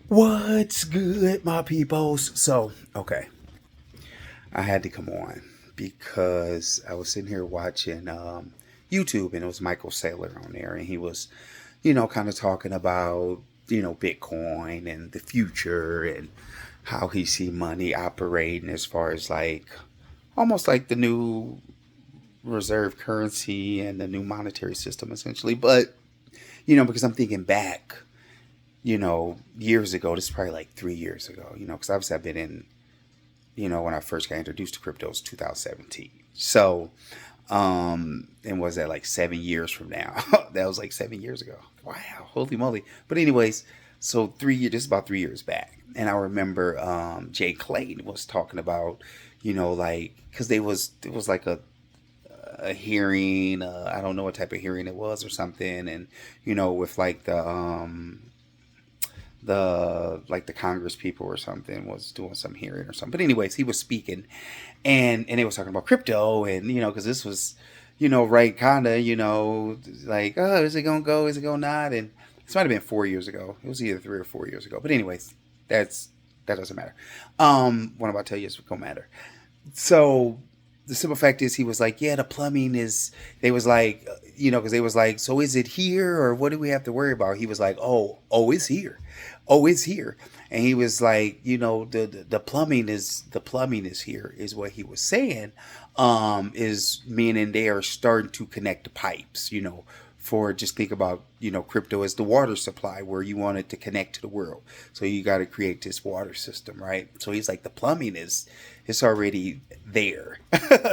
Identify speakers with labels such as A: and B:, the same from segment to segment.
A: What's good, my peoples? So, okay, I had to come on because I was sitting here watching YouTube, and it was Michael Saylor on there, and he was, kind of talking about, Bitcoin and the future and how he see money operating as far as like almost like the new reserve currency and the new monetary system essentially. But, because I'm thinking back, years ago, this is probably like 3 years ago, because obviously I've been in, when I first got introduced to crypto was 2017. So, and was that like 7 years from now? That was like 7 years ago. Wow, holy moly. But anyways, so 3 years, this is about 3 years back. And I remember Jay Clayton was talking about, like, because it was like a hearing, I don't know what type of hearing it was or something. And, with like the Congress people or something was doing some hearing or something. But anyways, he was speaking, and they was talking about crypto, and because this was, right, kind of, like, oh, is it gonna go? Is it gonna not? And this might have been 4 years ago. It was either 3 or 4 years ago. But anyways, that doesn't matter. What I'm about to tell you is gonna matter. So the simple fact is, he was like, yeah, the plumbing is. They was like, because they was like, so is it here or what do we have to worry about? He was like, oh, it's here, oh, it's here, and he was like, the plumbing is here, is what he was saying, is meaning they are starting to connect the pipes, for just think about crypto as the water supply where you want it to connect to the world, so you got to create this water system, right? So he's like, the plumbing is it's already there.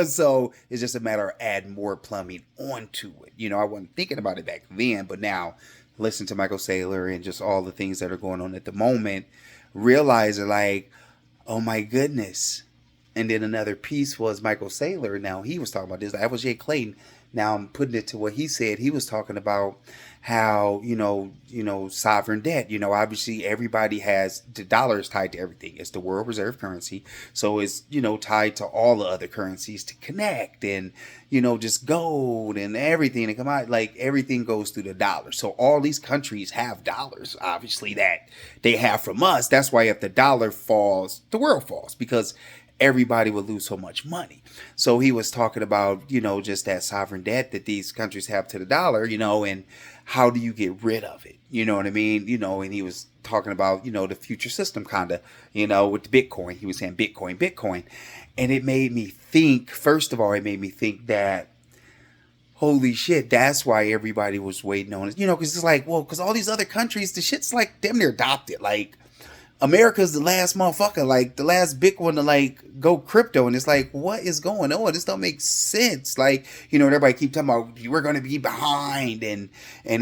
A: So it's just a matter of adding more plumbing onto it. I wasn't thinking about it back then, but now listen to Michael Saylor and just all the things that are going on at the moment, realizing like, oh my goodness. And then another piece was Michael Saylor. Now he was talking about this. That was Jay Clayton. Now I'm putting it to what he said. He was talking about how sovereign debt. Obviously everybody has the dollar is tied to everything. It's the world reserve currency, so it's tied to all the other currencies to connect, and just gold and everything to come out. Like everything goes through the dollar. So all these countries have dollars, obviously, that they have from us. That's why if the dollar falls, the world falls, because everybody would lose so much money. So he was talking about, just that sovereign debt that these countries have to the dollar, and how do you get rid of it? You know what I mean? And he was talking about, the future system kind of, with the Bitcoin. He was saying Bitcoin, Bitcoin. And it made me think, first of all, it made me think that, holy shit, that's why everybody was waiting on it. Because it's like, well, because all these other countries, the shit's like damn near adopted. Like, America's the last motherfucker, like the last big one to like go crypto, and it's like, what is going on? This don't make sense. Like, everybody keep talking about we're going to be behind, and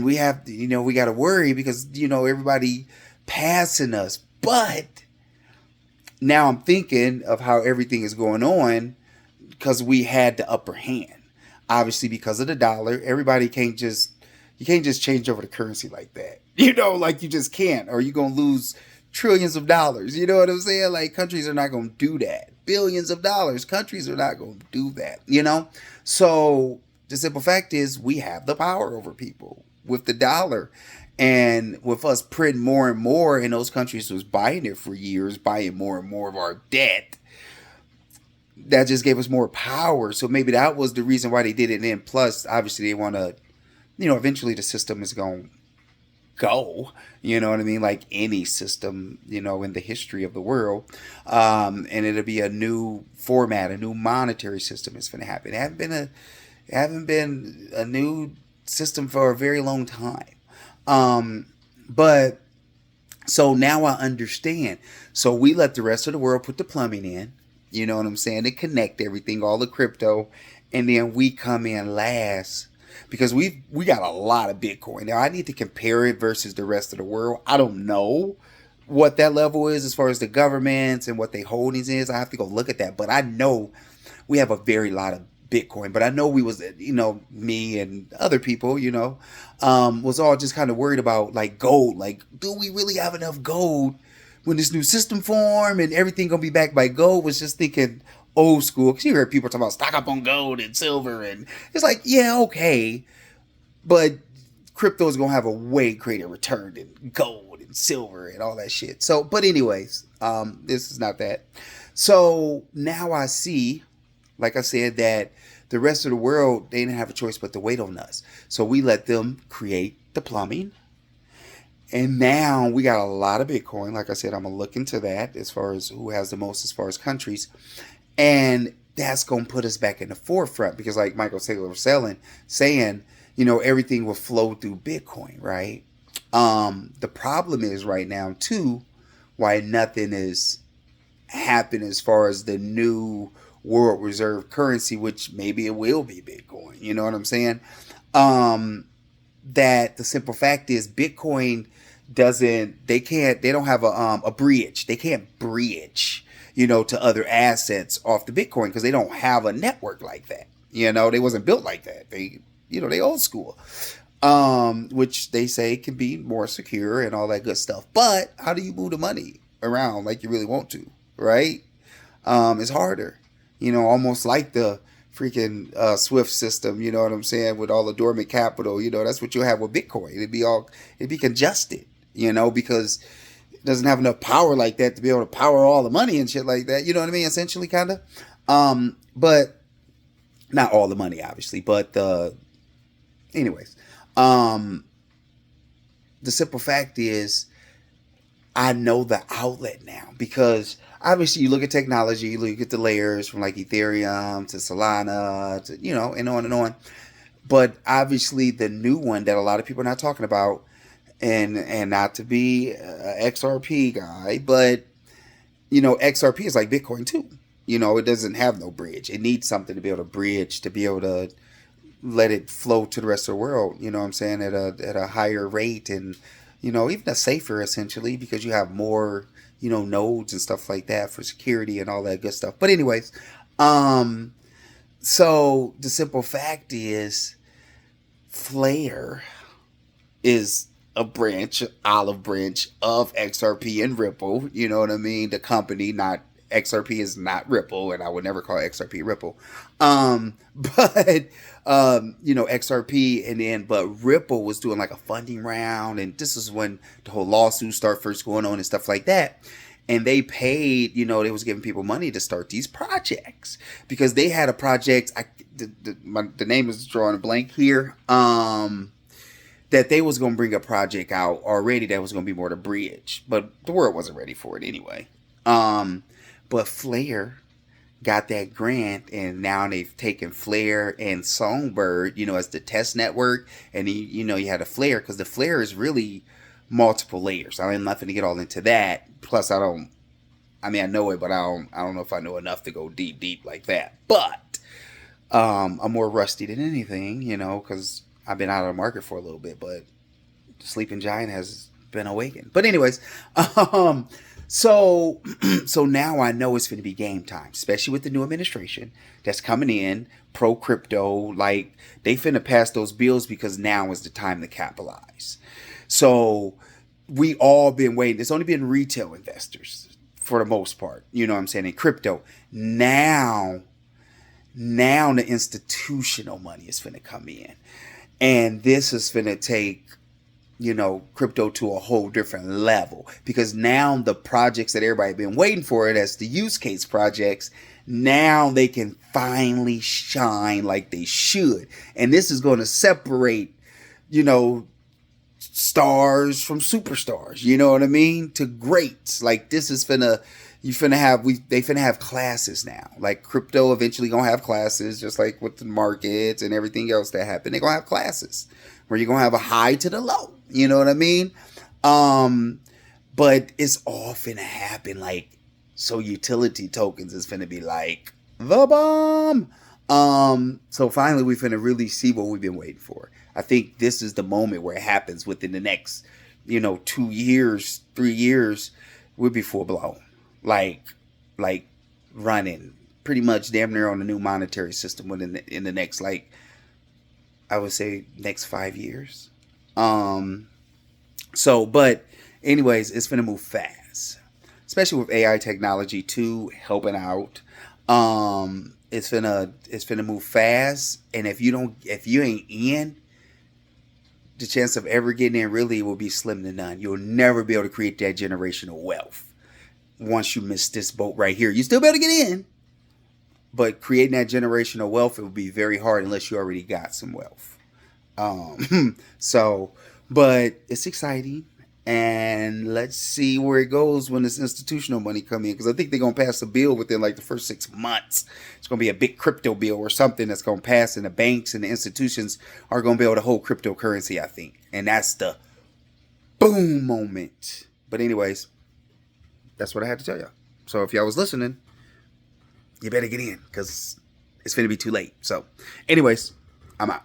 A: we have, we got to worry because everybody passing us. But now I'm thinking of how everything is going on because we had the upper hand, obviously because of the dollar. Everybody can't just you can't just change over the currency like that. Like you just can't, or you're gonna lose trillions of dollars. You know what I'm saying? Like countries are not going to do that. Billions of dollars. Countries are not going to do that. So the simple fact is we have the power over people with the dollar. And with us printing more and more, and those countries was buying it for years, buying more and more of our debt, that just gave us more power. So maybe that was the reason why they did it. And then plus, obviously, they want to, eventually the system is going to go, you know what I mean, like any system, in the history of the world, and it'll be a new format, a new monetary system is going to happen. It haven't been a new system for a very long time, but so now I understand. So we let the rest of the world put the plumbing in, you know what I'm saying, to connect everything, all the crypto, and then we come in last because we got a lot of Bitcoin. Now I need to compare it versus the rest of the world. I don't know what that level is as far as the governments and what their holdings is. I have to go look at that, but I know we have a very lot of Bitcoin. But I know we was, me and other people, was all just kind of worried about like gold. Like, do we really have enough gold when this new system form and everything gonna be backed by gold? Was just thinking old school, because you heard people talking about stock up on gold and silver, and it's like, yeah, okay, but crypto is gonna have a way greater return than gold and silver and all that shit. So, but anyways, this is not that. So now I see, like I said, that the rest of the world, they didn't have a choice but to wait on us. So we let them create the plumbing. And now we got a lot of Bitcoin. Like I said, I'm going to look into that as far as who has the most as far as countries. And that's going to put us back in the forefront because like Michael Saylor was saying, everything will flow through Bitcoin, right? The problem is right now, too, why nothing is happening as far as the new world reserve currency, which maybe it will be Bitcoin. You know what I'm saying? That the simple fact is Bitcoin they don't have a bridge. They can't bridge, to other assets off the Bitcoin because they don't have a network like that. They wasn't built like that. They old school, which they say can be more secure and all that good stuff. But how do you move the money around like you really want to, right? It's harder. Almost like the freaking Swift system, you know what I'm saying, with all the dormant capital, that's what you'll have with Bitcoin. It'd be congested, because it doesn't have enough power like that to be able to power all the money and shit like that, you know what I mean, essentially, kind of. But not all the money, obviously, but anyways, the simple fact is I know the outlet now because obviously you look at technology, you look at the layers from like Ethereum to Solana to, and on and on. But obviously the new one that a lot of people are not talking about, and not to be an XRP guy, but, XRP is like Bitcoin too. It doesn't have no bridge. It needs something to be able to bridge, to be able to let it flow to the rest of the world, you know what I'm saying, at a higher rate and, even a safer essentially because you have more nodes and stuff like that for security and all that good stuff. But anyways, so the simple fact is Flare is a olive branch of XRP and Ripple. You know what I mean? The company, not XRP is not Ripple, and I would never call XRP Ripple. But XRP but Ripple was doing like a funding round, and this is when the whole lawsuit started first going on and stuff like that. And they paid, they was giving people money to start these projects because they had a project. The name is drawing a blank here. That they was going to bring a project out already that was going to be more the bridge, but the world wasn't ready for it anyway. But Flare got that grant, and now they've taken Flare and Songbird, as the test network. And you had a Flare because the Flare is really multiple layers. I'm not going to get all into that. Plus, I know it, but I don't know if I know enough to go deep like that. But I'm more rusty than anything, because I've been out of the market for a little bit. But Sleeping Giant has been awakened. But anyways, So now I know it's going to be game time, especially with the new administration that's coming in, pro crypto. Like they finna pass those bills because now is the time to capitalize. So we all been waiting. It's only been retail investors for the most part, you know what I'm saying, in crypto. Now the institutional money is finna come in. And this is finna take crypto to a whole different level because now the projects that everybody been waiting for, that's the use case projects, now they can finally shine like they should. And this is going to separate, stars from superstars, you know what I mean? To greats. Like this is they finna have classes now. Like crypto eventually gonna have classes, just like with the markets and everything else that happened. They're gonna have classes where you're gonna have a high to the low. You know what I mean? But it's all finna happen. Like, so utility tokens is finna be like the bomb. So finally we finna really see what we've been waiting for. I think this is the moment where it happens within the next, 2 years, 3 years, we'll be full blown. Like running pretty much damn near on the new monetary system within in the next, like, I would say next 5 years. But anyways, it's gonna move fast, especially with AI technology too helping out. It's gonna move fast, and if you ain't in, the chance of ever getting in really will be slim to none. You'll never be able to create that generational wealth once you miss this boat right here. You still be able to get in, but creating that generational wealth, it will be very hard unless you already got some wealth. So, but it's exciting, and let's see where it goes when this institutional money come in, because I think they're gonna pass a bill within like the first 6 months. It's gonna be a big crypto bill or something that's gonna pass, and the banks and the institutions are gonna be able to hold cryptocurrency, I think, and that's the boom moment. But anyways, that's what I had to tell y'all. So if y'all was listening, you better get in, because it's gonna be too late. So anyways, I'm out.